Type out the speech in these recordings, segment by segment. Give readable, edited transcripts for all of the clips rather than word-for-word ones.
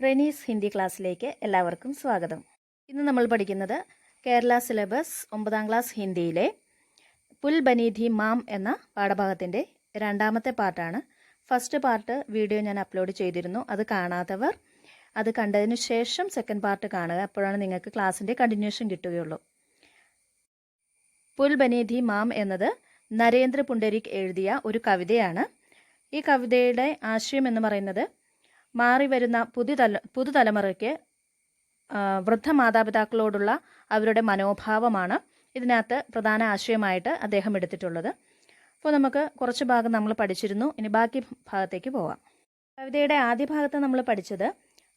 റെനീസ് ഹിന്ദി ക്ലാസ്സിലേക്ക് എല്ലാവർക്കും സ്വാഗതം. ഇന്ന് നമ്മൾ പഠിക്കുന്നത് കേരള സിലബസ് 9ാം ക്ലാസ് ഹിന്ദിയിലെ പുൽ ബനി ധി മാം എന്ന പാഠഭാഗത്തിൻ്റെ രണ്ടാമത്തെ പാർട്ടാണ്. ഫസ്റ്റ് പാർട്ട് വീഡിയോ ഞാൻ അപ്ലോഡ് ചെയ്തിരുന്നു. അത് കാണാത്തവർ അത് കണ്ടതിന് ശേഷം സെക്കൻഡ് പാർട്ട് കാണുക. അപ്പോഴാണ് നിങ്ങൾക്ക് ക്ലാസ്സിൻ്റെ കണ്ടിന്യൂഷൻ കിട്ടുകയുള്ളൂ. പുൽ ബനി ധി മാം എന്നത് നരേന്ദ്ര പുണ്ടരിക് എഴുതിയ ഒരു കവിതയാണ്. ഈ കവിതയുടെ ആശയം എന്ന് പറയുന്നത് മാറി വരുന്ന പുതുതലമുറയ്ക്ക് വൃദ്ധ മാതാപിതാക്കളോടുള്ള അവരുടെ മനോഭാവമാണ് ഇതിനകത്ത് പ്രധാന ആശയമായിട്ട് അദ്ദേഹം എടുത്തിട്ടുള്ളത്. അപ്പോൾ നമുക്ക് കുറച്ച് ഭാഗം നമ്മൾ പഠിച്ചിരുന്നു. ഇനി ബാക്കി ഭാഗത്തേക്ക് പോവാം. കവിതയുടെ ആദ്യ ഭാഗത്ത് നമ്മൾ പഠിച്ചത്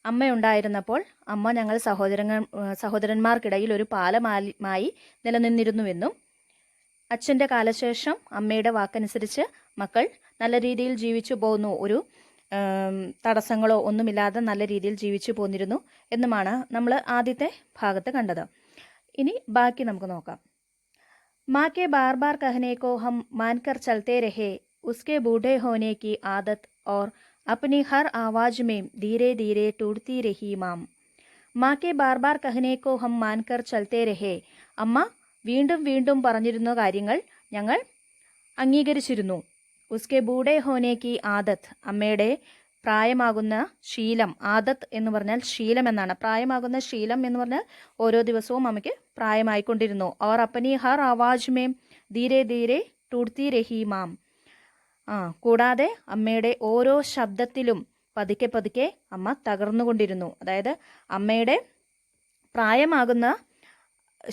അമ്മയുണ്ടായിരുന്നപ്പോൾ അമ്മ ഞങ്ങൾ സഹോദരന്മാർക്കിടയിൽ ഒരു പാലമായി നിലനിന്നിരുന്നുവെന്നും അച്ഛൻ്റെ കാലശേഷം അമ്മയുടെ വാക്കനുസരിച്ച് മക്കൾ നല്ല രീതിയിൽ ജീവിച്ചു പോകുന്നു, ഒരു തടസ്സങ്ങളോ ഒന്നുമില്ലാതെ നല്ല രീതിയിൽ ജീവിച്ചു പോന്നിരുന്നു എന്നുമാണ് നമ്മൾ ആദ്യത്തെ ഭാഗത്ത് കണ്ടത്. ഇനി ബാക്കി നമുക്ക് നോക്കാം. മാ കെ ബാർ ബാർ കഹനെ കോ ഹം മാൻകർ ചലത്തെ രഹേ ഉസ്കെ ബൂढ़े होने की आदत और अपनी हर आवाज में धीरे धीरे टूटती रही माम. മാ കെ ബാർ ബാർ കഹനെ കോ ഹം മാൻകർ ചലത്തെ രഹേ, അമ്മ വീണ്ടും വീണ്ടും പറഞ്ഞിരുന്ന കാര്യങ്ങൾ ഞങ്ങൾ അംഗീകരിച്ചിരുന്നു. ഉസ്കെ ബൂढ़े होने की आदत, അമ്മയുടെ പ്രായമാകുന്ന ശീലം. ആദത്ത് എന്ന് പറഞ്ഞാൽ ശീലം എന്നാണ്. പ്രായമാകുന്ന ശീലം എന്ന് പറഞ്ഞാൽ ഓരോ ദിവസവും അമ്മയ്ക്ക് പ്രായമായിക്കൊണ്ടിരുന്നു. और अपनी हर आवाज में धीरे धीरे टूटती रही माम. കൂടാതെ അമ്മയുടെ ഓരോ ശബ്ദത്തിലും പതുക്കെ പതുക്കെ അമ്മ തകർന്നുകൊണ്ടിരുന്നു. അതായത് അമ്മയുടെ പ്രായമാകുന്ന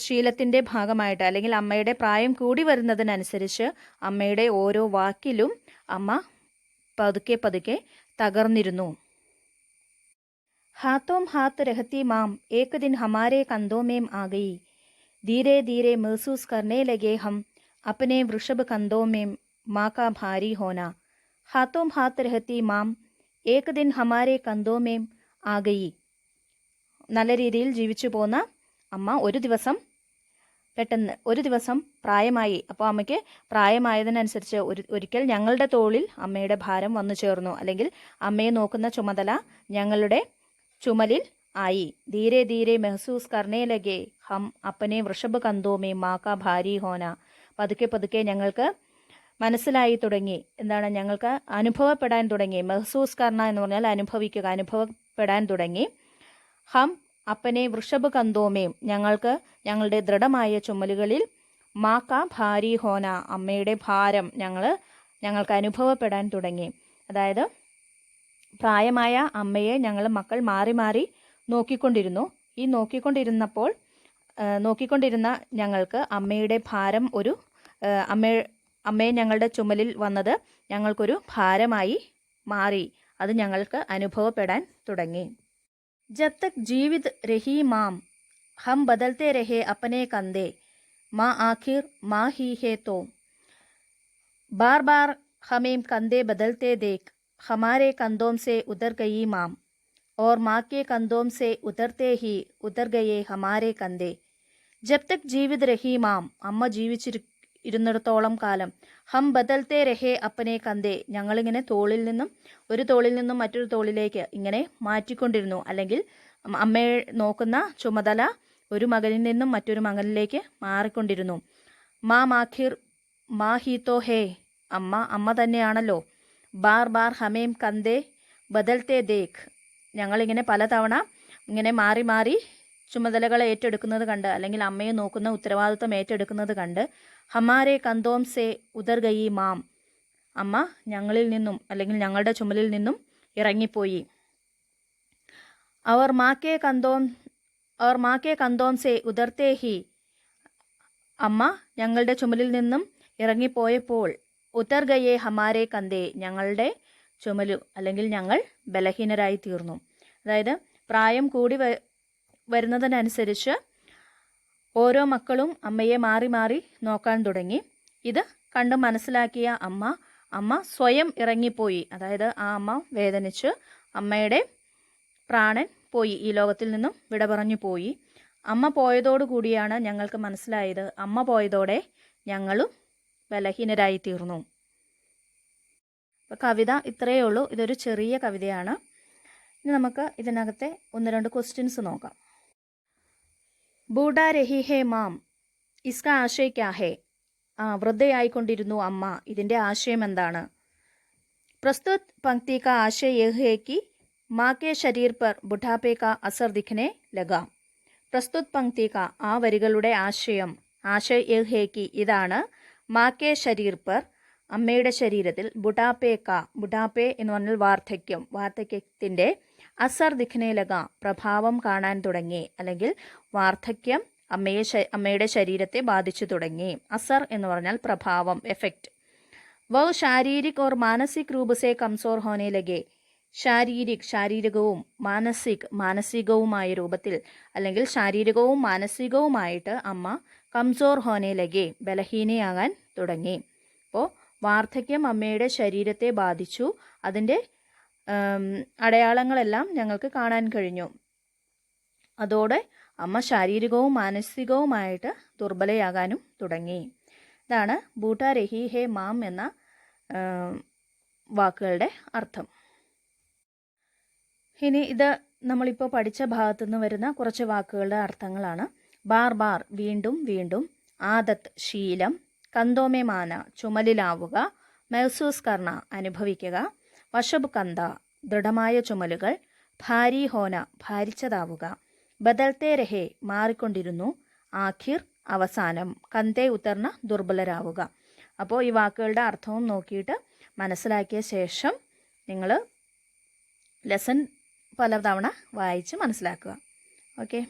ശീലത്തിൻ്റെ ഭാഗമായിട്ട്, അല്ലെങ്കിൽ അമ്മയുടെ പ്രായം കൂടി വരുന്നതിനനുസരിച്ച് അമ്മയുടെ ഓരോ വാക്കിലും അമ്മ പതുക്കെ പതുക്കെ തകർന്നിരുന്നു. ഹാത്തോം ഹാത്ത് രഹത്തി മാം ഏക് ദിൻ ഹമാരെ കന്തോമേം ആ ഗയി, ധീരെ ധീരെ महसूस करने लगे हम अपने वृषभ कंधों में माँ का भारी होना. हाथों हाथ रहती माम एक दिन हमारे कंधों में आ गई. നല്ല രീതിയിൽ ജീവിച്ചു പോന്ന അമ്മ ഒരു ദിവസം പ്രായമായി. അപ്പോൾ അമ്മയ്ക്ക് പ്രായമായതിനനുസരിച്ച് ഒരിക്കൽ ഞങ്ങളുടെ തോളിൽ അമ്മയുടെ ഭാരം വന്നു ചേർന്നു, അല്ലെങ്കിൽ അമ്മയെ നോക്കുന്ന ചുമതല ഞങ്ങളുടെ ചുമലിൽ ആയി. ധീരെ ധീരെ മെഹസൂസ് കർണേ ലഗേ ഹം അപ്പനെ വൃഷഭ കന്തോമേ മാക്കാ ഭാരി ഹോന. പതുക്കെ പതുക്കെ ഞങ്ങൾക്ക് മനസ്സിലായി തുടങ്ങി, എന്താണ്, ഞങ്ങൾക്ക് അനുഭവപ്പെടാൻ തുടങ്ങി. മെഹസൂസ് കർണ എന്ന് പറഞ്ഞാൽ അനുഭവിക്കുക, അനുഭവപ്പെടാൻ തുടങ്ങി. ഹം അപ്പനെ വൃഷഭ കന്തോമേം, ഞങ്ങളുടെ ദൃഢമായ ചുമലുകളിൽ മാക്ക ഭാരി ഹോന, അമ്മയുടെ ഭാരം ഞങ്ങൾക്ക് അനുഭവപ്പെടാൻ തുടങ്ങി. അതായത് പ്രായമായ അമ്മയെ ഞങ്ങൾ മക്കൾ മാറി മാറി നോക്കിക്കൊണ്ടിരുന്നു. ഈ നോക്കിക്കൊണ്ടിരുന്ന ഞങ്ങൾക്ക് അമ്മയുടെ ഭാരം അമ്മയെ ഞങ്ങളുടെ ചുമലിൽ വന്നത് ഞങ്ങൾക്കൊരു ഭാരമായി മാറി. അത് ഞങ്ങൾക്ക് അനുഭവപ്പെടാൻ തുടങ്ങി. जब तक जीवित रही माम हम बदलते रहे अपने कंधे, माँ आखिर माँ ही है तो बार बार हमें कंधे बदलते देख हमारे कंधों से उतर गई माम, और माँ के कंधों से उतरते ही उतर गए हमारे कंधे. जब तक जीवित रही माम, അമ്മ ജീവിച്ചിരുന്നിടത്തോളം കാലം, ഹം ബദൽത്തെ രഹേ അപ്പനെ കന്തേ, ഞങ്ങളിങ്ങനെ ഒരു തോളിൽ നിന്നും മറ്റൊരു തോളിലേക്ക് ഇങ്ങനെ മാറ്റിക്കൊണ്ടിരുന്നു, അല്ലെങ്കിൽ അമ്മയെ നോക്കുന്ന ചുമതല ഒരു മകനിൽ നിന്നും മറ്റൊരു മകനിലേക്ക് മാറിക്കൊണ്ടിരുന്നു. മാ ഹീത്തോ ഹേ, അമ്മ തന്നെയാണല്ലോ. ബാർ ബാർ ഹമേം കന്തേ ബദൽത്തെ ദേഖ്, ഞങ്ങളിങ്ങനെ പലതവണ ഇങ്ങനെ മാറി മാറി ചുമതലകൾ ഏറ്റെടുക്കുന്നത് കണ്ട്, അല്ലെങ്കിൽ അമ്മയെ നോക്കുന്ന ഉത്തരവാദിത്വം ഏറ്റെടുക്കുന്നത് കണ്ട്, ഹമാരെ കന്തോം സേ ഉദർ ഗയി മാം, അമ്മ ഞങ്ങളിൽ നിന്നും, അല്ലെങ്കിൽ ഞങ്ങളുടെ ചുമലിൽ നിന്നും ഇറങ്ങിപ്പോയി. അവർ മാക്കെ കന്തോം സേ ഉദർത്തേ ഹി, അമ്മ ഞങ്ങളുടെ ചുമലിൽ നിന്നും ഇറങ്ങിപ്പോയപ്പോൾ ഉത്തർ ഗയേ ഹമാരെ കന്തേ, ഞങ്ങളുടെ ചുമലു, അല്ലെങ്കിൽ ഞങ്ങൾ ബലഹീനരായി തീർന്നു. അതായത് പ്രായം കൂടി വരുന്നതിനനുസരിച്ച് ഓരോ മക്കളും അമ്മയെ മാറി മാറി നോക്കാൻ തുടങ്ങി. ഇത് കണ്ട് മനസ്സിലാക്കിയ അമ്മ സ്വയം ഇറങ്ങിപ്പോയി. അതായത് ആ അമ്മ വേദനിച്ച് അമ്മയുടെ പ്രാണൻ പോയി, ഈ ലോകത്തിൽ നിന്നും വിട പറഞ്ഞു പോയി. അമ്മ പോയതോടുകൂടിയാണ് ഞങ്ങൾക്ക് മനസ്സിലായത്, അമ്മ പോയതോടെ ഞങ്ങളും ബലഹീനരായി തീർന്നു. അപ്പോൾ കവിത ഇത്രയേ ഉള്ളൂ. ഇതൊരു ചെറിയ കവിതയാണ്. ഇനി നമുക്ക് ഇതിനകത്തെ 1-2 ക്വസ്റ്റ്യൻസ് നോക്കാം. ബൂഡാ രഹി ഹേ മാം, ഇസ്കാ ആശയ ക്യാ ഹേ? വൃദ്ധയായിക്കൊണ്ടിരുന്നു അമ്മ, ഇതിൻ്റെ ആശയം എന്താണ്? പ്രസ്തുത് പങ്ക്തി കാ ആശയ യഹ് ഹേ കി മാ കെ ശരീർ പർ ബുഢാപ്പെ കാ അസർ ദിഖ്നെ ലഗാ. പ്രസ്തുത് പങ്ക്തി കാ, ആ വരികളുടെ ആശയം, ആശയ യഹ് ഹേ കി ഇതാണ്, മാ കെ ശരീർ പർ അമ്മയുടെ ശരീരത്തിൽ, ബുഢാപ്പെ കാ, ബുഢാപ്പെ എന്ന് പറഞ്ഞാൽ വാർദ്ധക്യം, വാർദ്ധക്യത്തിൻ്റെ, അസർ ദിഖ്നെ ലഗാ പ്രഭാവം കാണാൻ തുടങ്ങി, അല്ലെങ്കിൽ വാർദ്ധക്യം അമ്മയുടെ ശരീരത്തെ ബാധിച്ചു തുടങ്ങി. അസർ എന്ന് പറഞ്ഞാൽ പ്രഭാവം, എഫക്റ്റ്. വ ശാരീരിക് ഓർ മാനസിക് രൂപ സെ കംസോർ ഹോനെ ലഗെ. ശാരീരികവും മാനസികവുമായ രൂപത്തിൽ, അല്ലെങ്കിൽ ശാരീരികവും മാനസികവുമായിട്ട് അമ്മ കംസോർ ഹോനെ ലഗെ, ബലഹീനയാകാൻ തുടങ്ങി. അപ്പോൾ വാർദ്ധക്യം അമ്മയുടെ ശരീരത്തെ ബാധിച്ചു, അതിൻ്റെ അടയാളങ്ങളെല്ലാം ഞങ്ങൾക്ക് കാണാൻ കഴിഞ്ഞു. അതോടെ അമ്മ ശാരീരികവും മാനസികവുമായിട്ട് ദുർബലയാകാനും തുടങ്ങി. ഇതാണ് ബൂട്ടാ രഹി ഹേ മാം എന്ന വാക്കുകളുടെ അർത്ഥം. ഇനി ഇത് നമ്മളിപ്പോൾ പഠിച്ച ഭാഗത്തുനിന്ന് വരുന്ന കുറച്ച് വാക്കുകളുടെ അർത്ഥങ്ങളാണ്. ബാർ ബാർ, വീണ്ടും വീണ്ടും. ആദത്ത്, ശീലം. കന്തോമേ മാന, ചുമലിലാവുക. മെഹ്സൂസ് കർണ, അനുഭവിക്കുക. വശബ് കന്ത, ദൃഢമായ ചുമലുകൾ. ഭാരി ഹോന, ഭാരിച്ചതാവുക. ബദൽത്തേ രഹേ, മാറിക്കൊണ്ടിരുന്നു. ആഖിർ, അവസാനം. കന്തേ ഉത്തർണ, ദുർബലരാവുക. അപ്പോൾ ഈ വാക്കുകളുടെ അർത്ഥവും നോക്കിയിട്ട് മനസ്സിലാക്കിയ ശേഷം നിങ്ങൾ ലെസൺ പലതവണ വായിച്ച് മനസ്സിലാക്കുക. ഓക്കെ.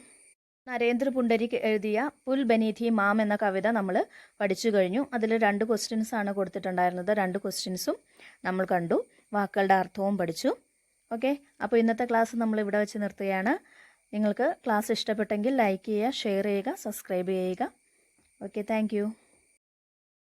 നരേന്ദ്ര പുണ്ടരിക് എഴുതിയ പുൽ ബനീഥി മാം എന്ന കവിത നമ്മൾ പഠിച്ചു കഴിഞ്ഞു. അതിൽ 2 ക്വസ്റ്റ്യൻസ് ആണ് കൊടുത്തിട്ടുണ്ടായിരുന്നത്. 2 ക്വസ്റ്റ്യൻസും നമ്മൾ കണ്ടു, വാക്കുകളുടെ അർത്ഥവും പഠിച്ചു. ഓക്കെ. അപ്പോൾ ഇന്നത്തെ ക്ലാസ് നമ്മൾ ഇവിടെ വെച്ച് നിർത്തുകയാണ്. നിങ്ങൾക്ക് ക്ലാസ് ഇഷ്ടപ്പെട്ടെങ്കിൽ ലൈക്ക് ചെയ്യുക, ഷെയർ ചെയ്യുക, സബ്സ്ക്രൈബ് ചെയ്യുക. Okay, thank you.